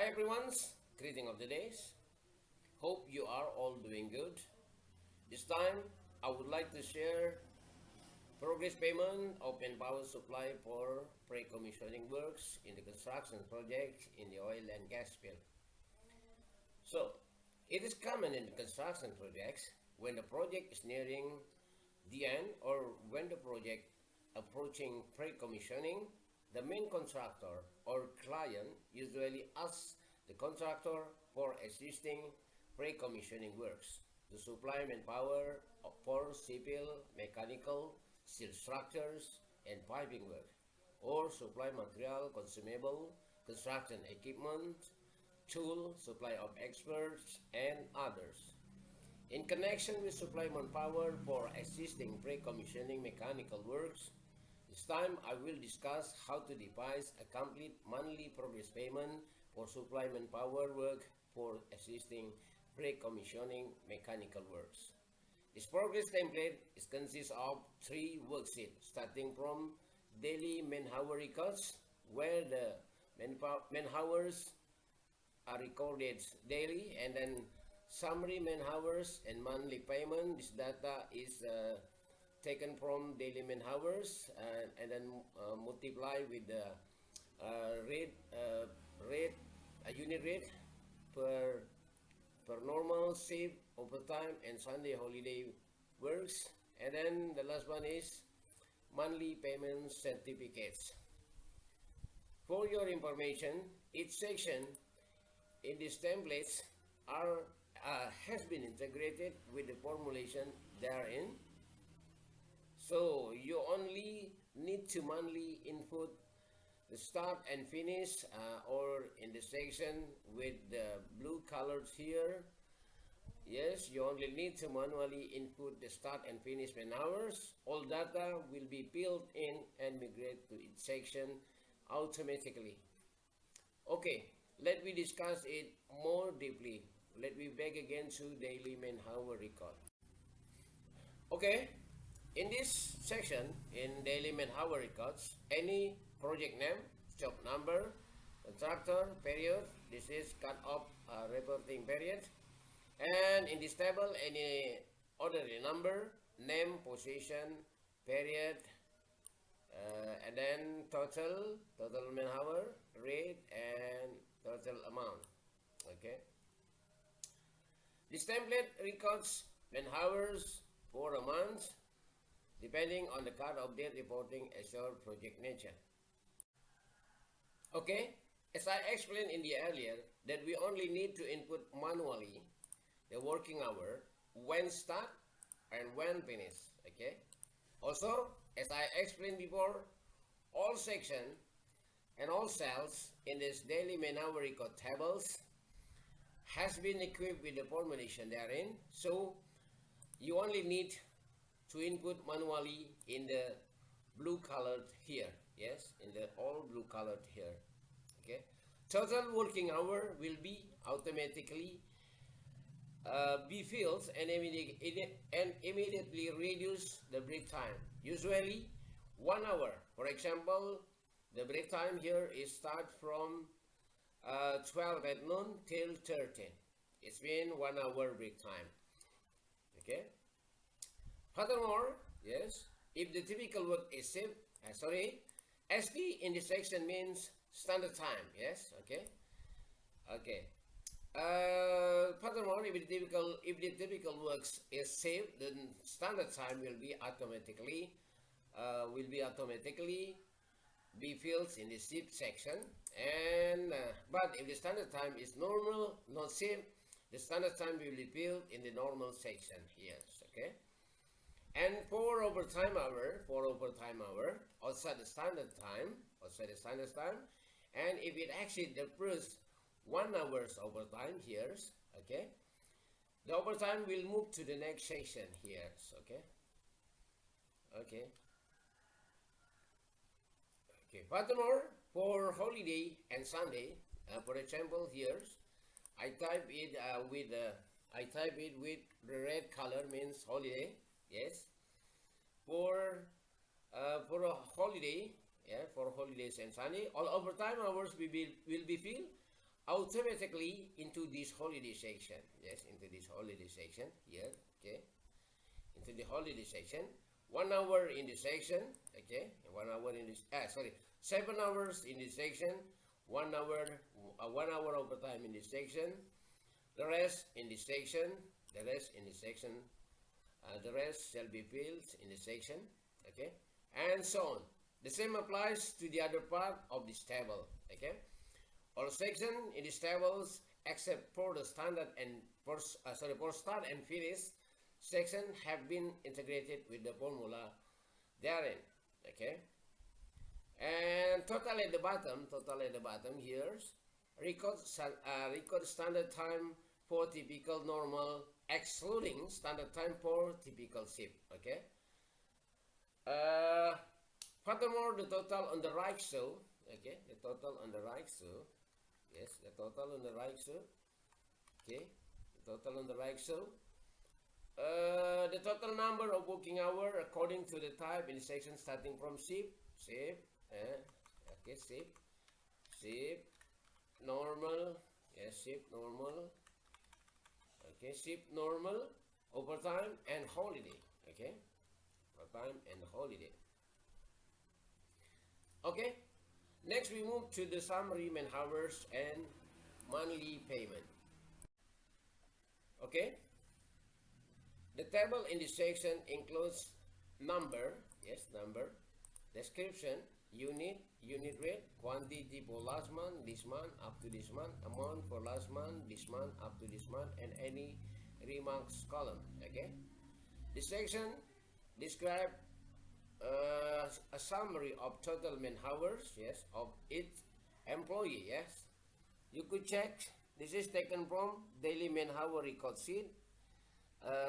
Hi everyone's greeting of the days. Hope you are all doing good. This time I would like to share progress payment of manpower supply for pre-commissioning works in the construction project in the oil and gas field. So it is common in construction projects when the project is nearing the end or when the project approaching pre-commissioning, the main contractor or client usually asks the contractor for existing pre-commissioning works to supply manpower for civil, mechanical, steel structures, and piping work, or supply material, consumable, construction equipment, tool, supply of experts, and others. In connection with supply manpower for existing pre-commissioning mechanical works, this time I will discuss how to devise a complete monthly progress payment for supply manpower work for existing pre-commissioning mechanical works. This progress template consists of three worksheets starting from daily man-hour records where the man-hours are recorded daily, and then summary man-hours and monthly payment. This data is taken from daily man-hours and then multiply with the unit rate per normal, shift, overtime, and Sunday holiday works. And then the last one is monthly payment certificates. For your information, each section in these templates has been integrated with the formulation therein. So you only need to manually input the start and finish or in the section with the blue colors here. Yes, you only need to manually input the start and finish man hours. All data will be built in and migrate to each section automatically. Okay, let me discuss it more deeply. Let me back again to daily man-hour record. Okay, in this section, in daily man-hour records, any project name, job number, contractor, period, this is cut-off reporting period. And in this table, any orderly number, name, position, period, and then total man-hour, rate, and total amount. Okay. This template records man-hours for a month depending on the cut-off date reporting as your project nature. Okay, as I explained in the earlier that we only need to input manually the working hour when start and when finish. Okay. Also, as I explained before, all section and all cells in this daily man-hour record tables has been equipped with the formulation therein. So you only need to input manually in the blue colored here. Yes, in the all blue colored here. Okay. Total working hour will be automatically be filled and immediately reduce the break time. Usually 1 hour. For example, the break time here is start from 12 at noon till 13. It's been 1 hour break time. Okay. Furthermore, yes, if the typical work is ST in this section means standard time. Yes. Okay. Okay. Furthermore, if the typical works is saved, then standard time will be automatically be filled in the shift section. And but if the standard time is normal, not shift, the standard time will be filled in the normal section here. Okay. And for overtime hour, outside the standard time, and if it actually the first 1 hour's overtime here, okay, the overtime will move to the next section here. Okay. Okay. Okay. Furthermore, for holiday and Sunday, for example, here, I type it with the red color means holiday. Yes. For a holiday, yeah, for holidays and Sunday, all overtime hours will be filled automatically into this holiday section. Yes, into this holiday section here. Okay, into the holiday section. 1 hour in this section. Okay, 1 hour in this. 7 hours in this section. 1 hour, 1 hour overtime in this section. The rest in this section. The rest in this section. The rest shall be filled in the section. Okay, and so on. The same applies to the other part of this table. Okay, all section in these tables except for the standard and for start and finish section have been integrated with the formula therein. Okay, and total at the bottom here, record standard time for typical normal, excluding standard time for typical shift. Okay. Furthermore, the total on the right show. Okay, the total on the right show. Yes, the total on the right show. Okay, the total on the right show. The total number of working hour according to the type in the section starting from shift, okay, shift, normal, yes, shift, normal, okay, shift, normal, overtime and holiday, okay, overtime and holiday. Okay, next we move to the summary man hours and monthly payment. Okay. The table in this section includes number, yes, number, description, unit rate, quantity for last month, this month, up to this month, amount for last month, this month, up to this month, and any remarks column. Okay. This section describes a summary of total man hours, yes, of each employee, yes. You could check, this is taken from daily man hour record sheet.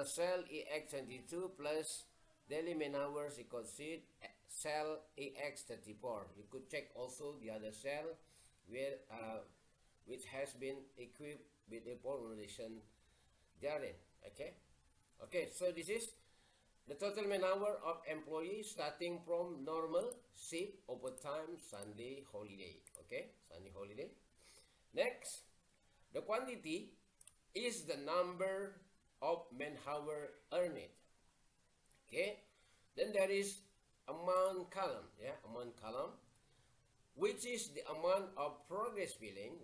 Cell EX22 plus daily man hours record sheet cell EX34. You could check also the other cell where which has been equipped with a formulation therein. Okay, so this is the total man hour of employees starting from normal, shift, overtime, Sunday, holiday. Okay, Sunday, holiday. Next, the quantity is the number of man hour earned. Okay, then there is amount column, amount column, which is the amount of progress billing,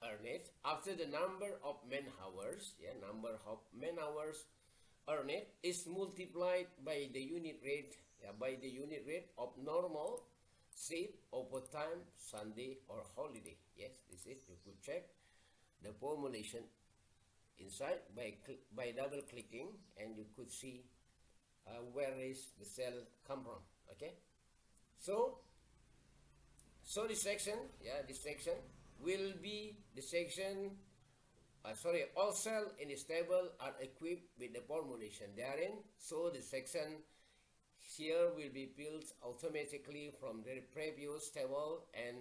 earned after the number of man hours, number of man hours earned is multiplied by the unit rate, of normal, shift, overtime, Sunday or holiday. Yes, this is, you could check the formulation inside by double clicking, and you could see where is the cell come from. Okay, so this section, this section will be the section. All cells in this table are equipped with the formulation therein. So the section here will be filled automatically from the previous table, and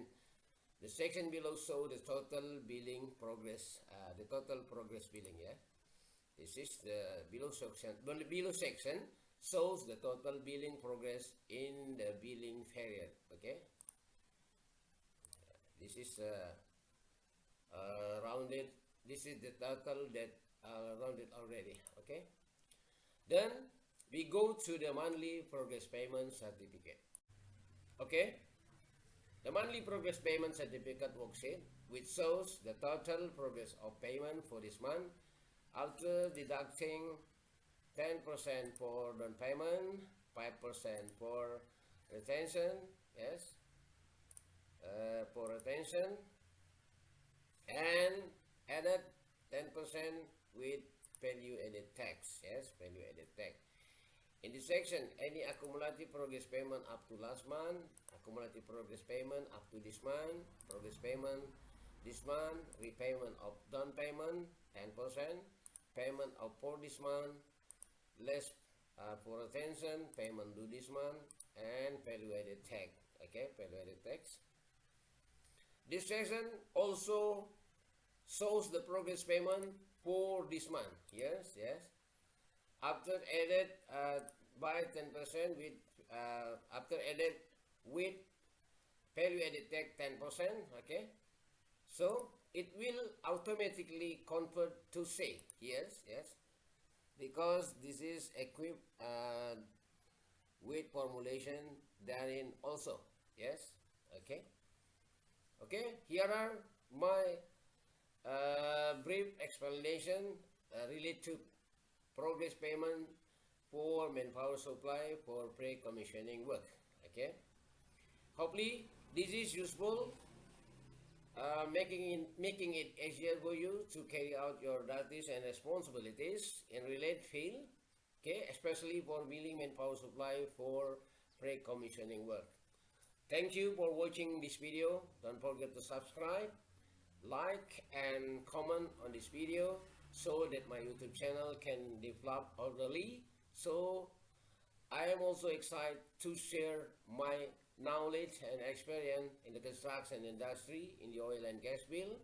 the section below show the total billing progress, the total progress billing. This is the below section. Well, the below section shows the total billing progress in the billing period. Okay. This is rounded. This is the total that rounded already. Okay. Then we go to the monthly progress payment certificate. Okay. The monthly progress payment certificate worksheet, which shows the total progress of payment for this month after deducting 10% for down payment, 5% for retention, yes, for retention, and added 10% with value added tax, yes, value added tax. In this section, any accumulative progress payment up to last month, accumulative progress payment up to this month, progress payment this month, repayment of down payment 10%, payment of for this month, less for retention, payment due this month, and value added tax. Okay, value added tax. This section also shows the progress payment for this month. Yes. After added by 10% with after added with value added tax 10%. Okay, So it will automatically convert to say. Yes, yes, because this is equipped with formulation therein also. Yes, okay. Okay, here are my brief explanation related to progress payment for manpower supply for pre-commissioning work. Okay, hopefully this is useful, making it easier for you to carry out your duties and responsibilities in related field. Okay, especially for billing manpower supply for pre-commissioning work. Thank you for watching this video. Don't forget to subscribe, like and comment on this video so that my YouTube channel can develop orderly. So I am also excited to share my knowledge and experience in the construction industry in the oil and gas field.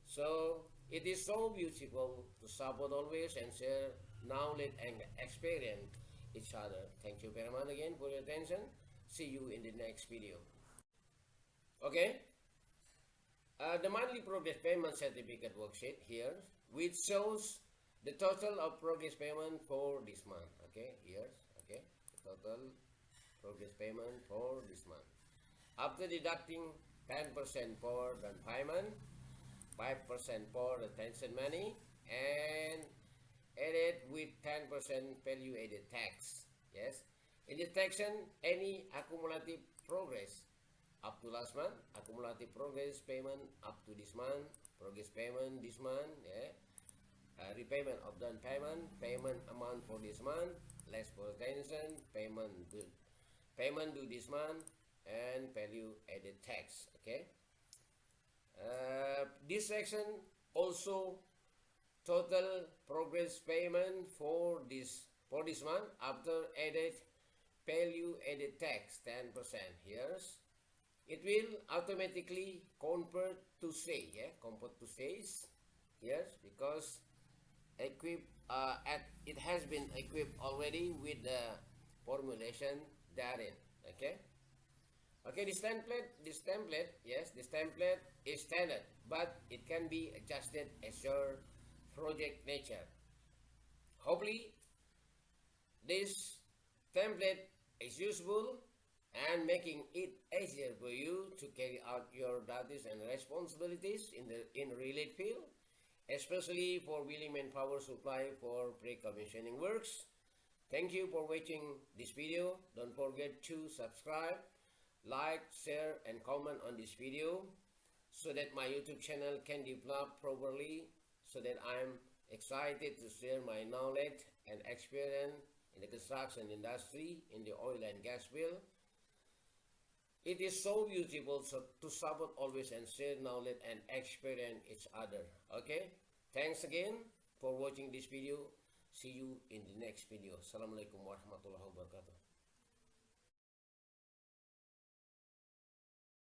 So it is so beautiful to support always and share knowledge and experience each other. Thank you very much again for your attention. See you in the next video. Okay. The monthly progress payment certificate worksheet here, which shows the total of progress payment for this month. Okay, here, okay, the total progress payment for this month. After deducting 10% for down payment, 5% for retention money, and added with 10% value added tax. Yes, in this section, any accumulative progress up to last month, accumulative progress payment up to this month, progress payment this month, yeah, repayment of down payment, payment amount for this month, less for retention, payment due this month, and value added tax. Okay. This section also total progress payment for this month after added value added tax 10%. Here's it will automatically convert to say, yeah, convert to says, yes, because it has been equipped already with the formulation therein. Okay. Okay, this template, yes, this template is standard, but it can be adjusted as your project nature. Hopefully, this template is useful and making it easier for you to carry out your duties and responsibilities in related field, especially for billing manpower supply for pre-commissioning works. Thank you for watching this video. Don't forget to subscribe, like, share and comment on this video so that my YouTube channel can develop properly, so that I'm excited to share my knowledge and experience in the construction industry, in the oil and gas field. It is so beautiful to support always and share knowledge and experience each other. Okay? Thanks again for watching this video. See you in the next video. Assalamualaikum warahmatullahi wabarakatuh.